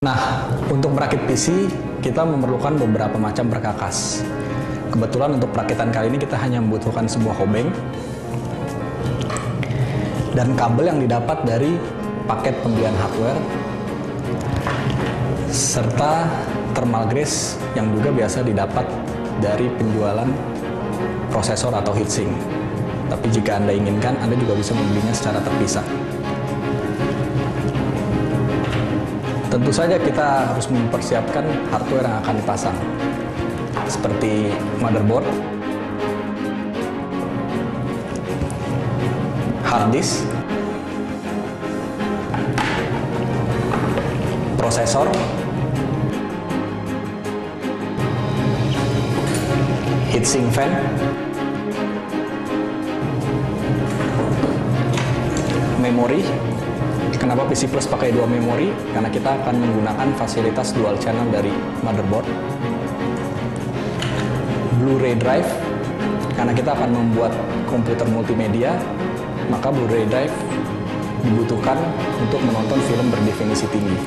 Nah, untuk merakit PC, kita memerlukan beberapa macam perkakas. Kebetulan untuk perakitan kali ini kita hanya membutuhkan sebuah obeng dan kabel yang didapat dari paket pembelian hardware, serta thermal grease yang juga biasa didapat dari penjualan prosesor atau heatsink. Tapi jika Anda inginkan, Anda juga bisa membelinya secara terpisah. Tentu saja kita harus mempersiapkan hardware yang akan dipasang, seperti motherboard, hard disk, prosesor, heatsink fan, memori. Kenapa PC Plus pakai dua memori? Karena kita akan menggunakan fasilitas dual channel dari motherboard. Blu-ray drive, karena kita akan membuat komputer multimedia, maka Blu-ray drive dibutuhkan untuk menonton film berdefinisi tinggi.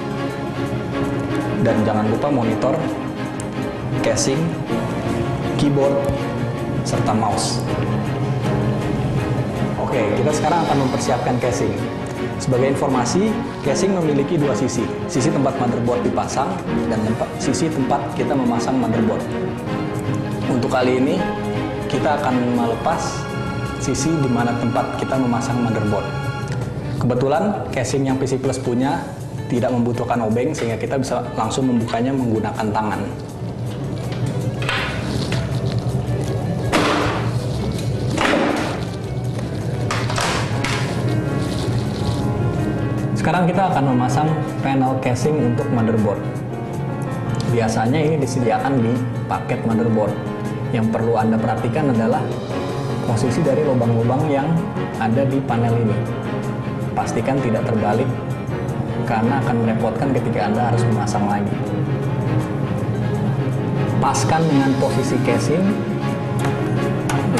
Dan jangan lupa monitor, casing, keyboard, serta mouse. Oke, kita sekarang akan mempersiapkan casing. Sebagai informasi, casing memiliki dua sisi. Sisi tempat motherboard dipasang dan sisi tempat kita memasang motherboard. Untuk kali ini, kita akan melepas sisi di mana tempat kita memasang motherboard. Kebetulan, casing yang PC Plus punya tidak membutuhkan obeng, sehingga kita bisa langsung membukanya menggunakan tangan. Sekarang kita akan memasang panel casing untuk motherboard. Biasanya ini disediakan di paket motherboard. Yang perlu Anda perhatikan adalah posisi dari lubang-lubang yang ada di panel ini. Pastikan tidak terbalik, karena akan merepotkan ketika Anda harus memasang lagi. Paskan dengan posisi casing,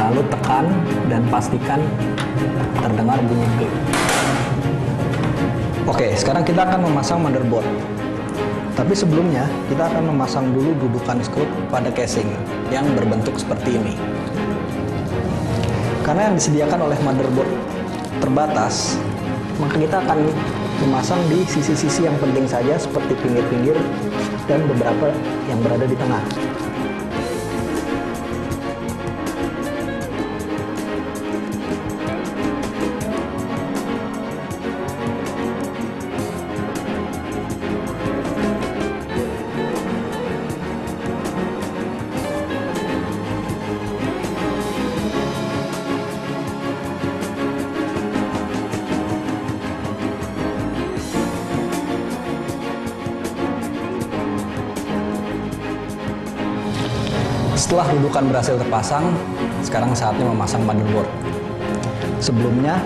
lalu tekan dan pastikan terdengar bunyi klik. Oke, sekarang kita akan memasang motherboard. Tapi sebelumnya, kita akan memasang dulu dudukan skru pada casing yang berbentuk seperti ini. Karena yang disediakan oleh motherboard terbatas, maka kita akan memasang di sisi-sisi yang penting saja, seperti pinggir-pinggir dan beberapa yang berada di tengah. Setelah dudukan berhasil terpasang, sekarang saatnya memasang motherboard. Sebelumnya,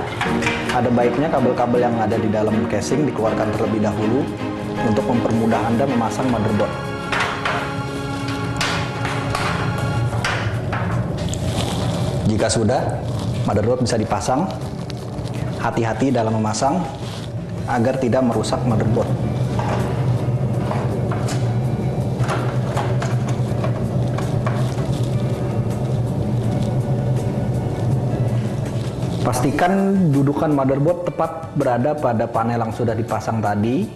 ada baiknya kabel-kabel yang ada di dalam casing dikeluarkan terlebih dahulu untuk mempermudah Anda memasang motherboard. Jika sudah, motherboard bisa dipasang. Hati-hati dalam memasang agar tidak merusak motherboard. Pastikan dudukan motherboard tepat berada pada panel yang sudah dipasang tadi,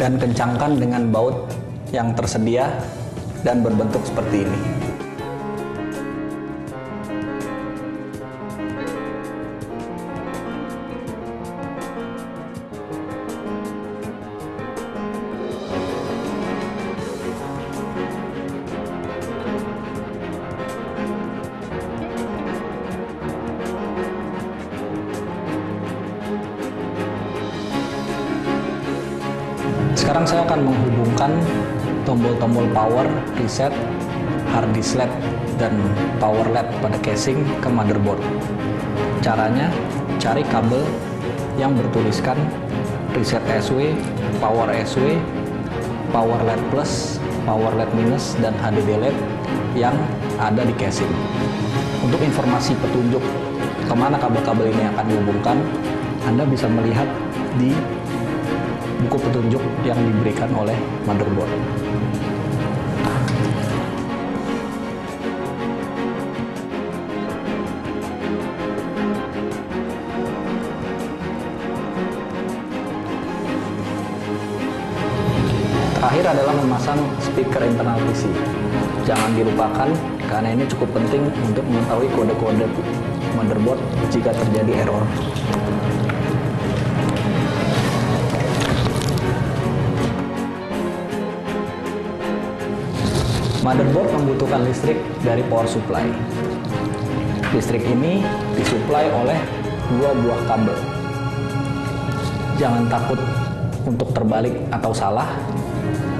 dan kencangkan dengan baut yang tersedia dan berbentuk seperti ini. Sekarang saya akan menghubungkan tombol-tombol power, reset, hard disk LED, dan power LED pada casing ke motherboard. Caranya, cari kabel yang bertuliskan reset SW, power SW, power LED plus, power LED minus, dan HDD LED yang ada di casing. Untuk informasi petunjuk kemana kabel-kabel ini akan dihubungkan, Anda bisa melihat di buku petunjuk yang diberikan oleh motherboard. Terakhir adalah memasang speaker internal PC. Jangan dilupakan karena ini cukup penting untuk mengetahui kode-kode motherboard jika terjadi error. Motherboard membutuhkan listrik dari power supply. Listrik ini disuplai oleh 2 buah kabel. Jangan takut untuk terbalik atau salah,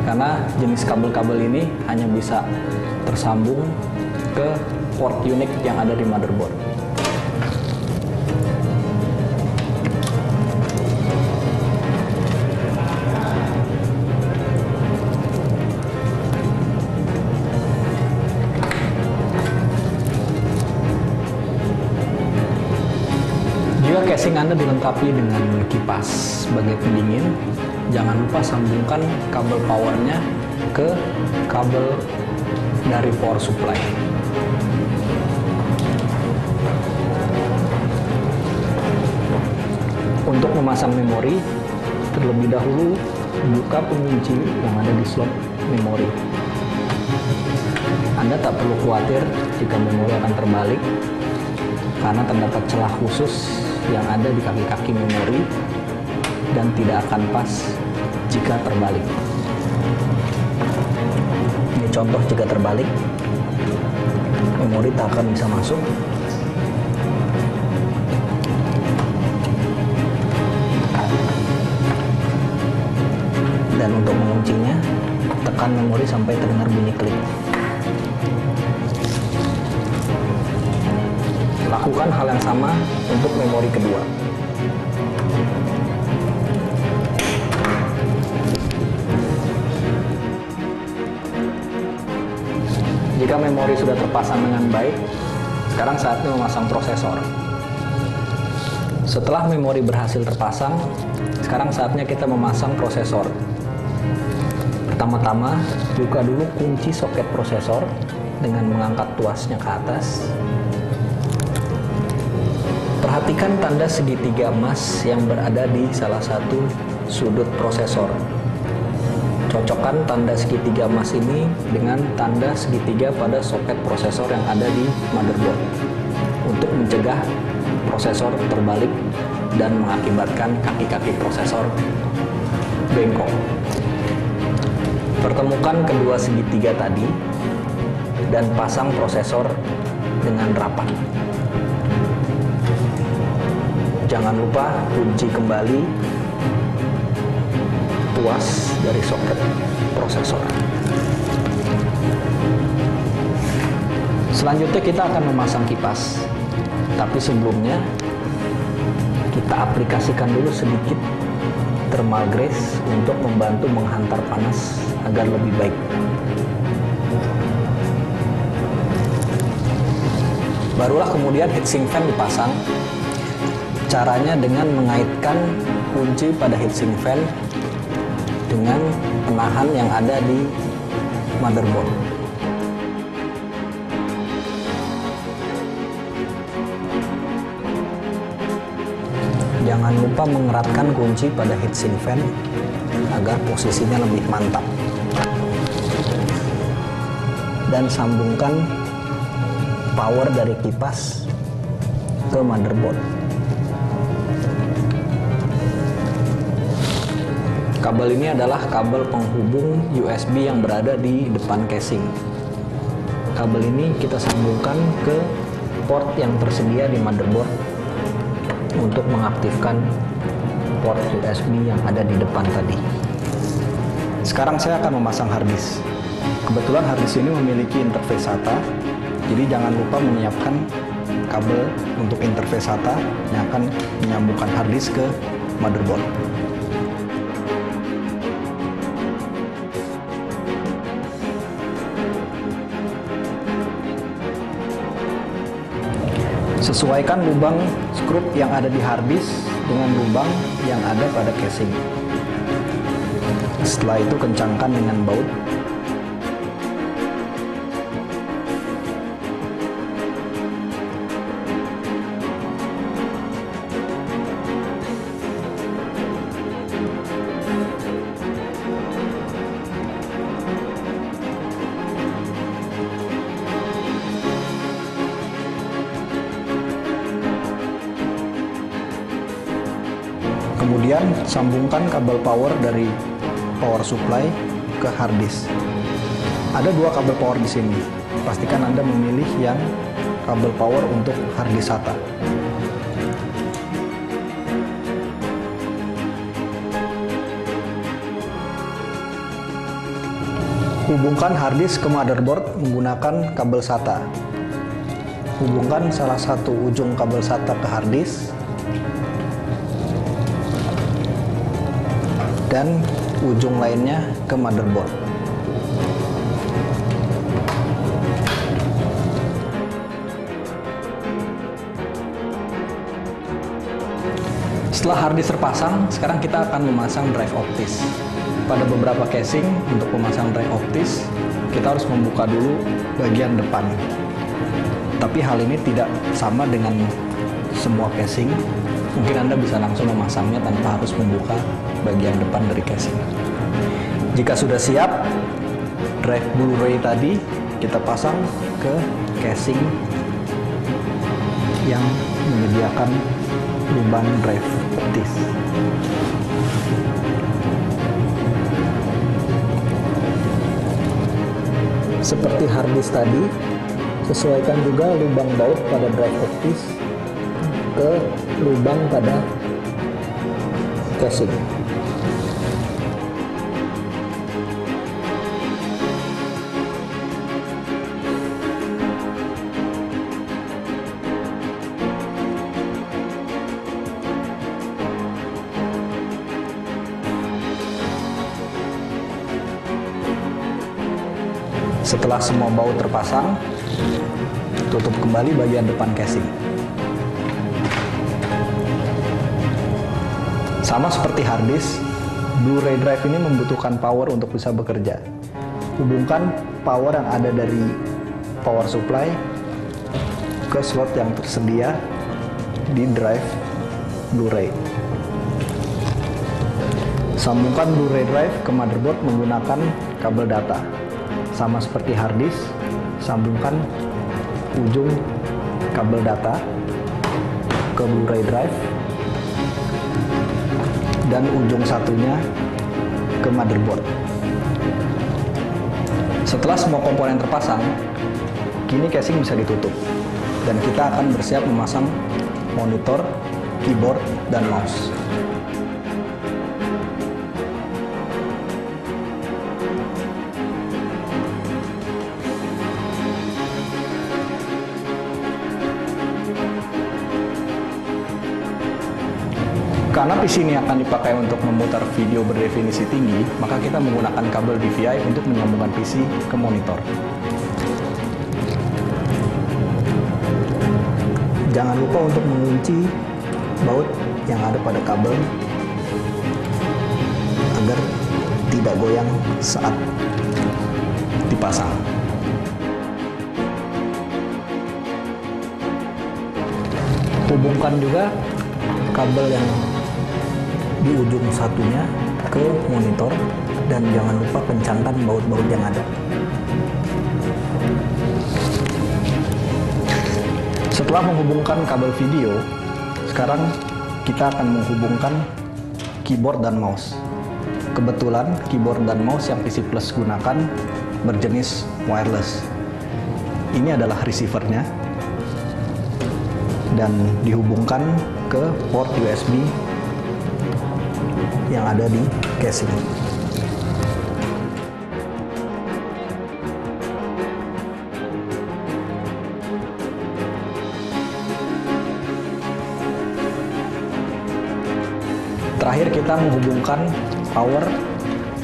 karena jenis kabel-kabel ini hanya bisa tersambung ke port unik yang ada di motherboard. Jika casing Anda dilengkapi dengan kipas sebagai pendingin, jangan lupa sambungkan kabel powernya ke kabel dari power supply. Untuk memasang memori, terlebih dahulu buka pengunci yang ada di slot memori. Anda tak perlu khawatir jika memori akan terbalik, karena terdapat celah khusus yang ada di kaki-kaki memori dan tidak akan pas jika terbalik. Ini contoh jika terbalik, memori tak akan bisa masuk. Dan untuk menguncinya, tekan memori sampai terdengar bunyi klik. Lakukan hal yang sama untuk memori kedua. Jika memori sudah terpasang dengan baik, sekarang saatnya memasang prosesor. Setelah memori berhasil terpasang, sekarang saatnya kita memasang prosesor. Pertama-tama, buka dulu kunci soket prosesor dengan mengangkat tuasnya ke atas. Perhatikan tanda segitiga emas yang berada di salah satu sudut prosesor. Cocokkan tanda segitiga emas ini dengan tanda segitiga pada soket prosesor yang ada di motherboard untuk mencegah prosesor terbalik dan mengakibatkan kaki-kaki prosesor bengkok. Pertemukan kedua segitiga tadi dan pasang prosesor dengan rapat. Jangan lupa kunci kembali tuas dari soket prosesor. Selanjutnya kita akan memasang kipas. Tapi sebelumnya kita aplikasikan dulu sedikit thermal grease untuk membantu menghantar panas agar lebih baik. Barulah kemudian heatsink fan dipasang. Caranya dengan mengaitkan kunci pada heatsink fan dengan penahan yang ada di motherboard. Jangan lupa mengeratkan kunci pada heatsink fan agar posisinya lebih mantap. Dan sambungkan power dari kipas ke motherboard. Kabel ini adalah kabel penghubung USB yang berada di depan casing. Kabel ini kita sambungkan ke port yang tersedia di motherboard untuk mengaktifkan port USB yang ada di depan tadi. Sekarang saya akan memasang harddisk. Kebetulan harddisk ini memiliki interface SATA, jadi jangan lupa menyiapkan kabel untuk interface SATA yang akan menyambungkan harddisk ke motherboard. Sesuaikan lubang skrup yang ada di harddisk dengan lubang yang ada pada casing. Setelah itu kencangkan dengan baut. Kemudian sambungkan kabel power dari power supply ke hard disk. Ada dua kabel power di sini. Pastikan Anda memilih yang kabel power untuk hard disk SATA. Hubungkan hard disk ke motherboard menggunakan kabel SATA. Hubungkan salah satu ujung kabel SATA ke hard disk dan ujung lainnya ke motherboard. Setelah hard disk terpasang, sekarang kita akan memasang drive optis. Pada beberapa casing untuk memasang drive optis, kita harus membuka dulu bagian depan. Tapi hal ini tidak sama dengan semua casing. Mungkin Anda bisa langsung memasangnya tanpa harus membuka bagian depan dari casing. Jika sudah siap, drive Blu-ray tadi kita pasang ke casing yang menyediakan lubang drive optis. Seperti hard disk tadi, sesuaikan juga lubang baut pada drive optis ke lubang pada casing. Setelah semua baut terpasang, tutup kembali bagian depan casing. Sama seperti hard disk, Blu-ray drive ini membutuhkan power untuk bisa bekerja. Hubungkan power yang ada dari power supply ke slot yang tersedia di drive Blu-ray. Sambungkan Blu-ray drive ke motherboard menggunakan kabel data. Sama seperti hard disk, sambungkan ujung kabel data ke Blu-ray drive dan ujung satunya ke motherboard. Setelah semua komponen terpasang, kini casing bisa ditutup dan kita akan bersiap memasang monitor, keyboard, dan mouse. Karena PC ini akan dipakai untuk memutar video berdefinisi tinggi, maka kita menggunakan kabel DVI untuk menyambungkan PC ke monitor. Jangan lupa untuk mengunci baut yang ada pada kabel agar tidak goyang saat dipasang. Hubungkan juga kabel yang di ujung satunya ke monitor dan jangan lupa kencangkan baut-baut yang ada. Setelah menghubungkan kabel video, sekarang kita akan menghubungkan keyboard dan mouse. Kebetulan keyboard dan mouse yang PC Plus gunakan berjenis wireless. Ini adalah receivernya dan dihubungkan ke port USB yang ada di casing. Terakhir kita menghubungkan power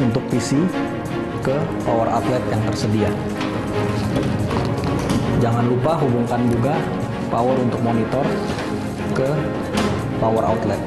untuk PC ke power outlet yang tersedia. Jangan lupa hubungkan juga power untuk monitor ke power outlet.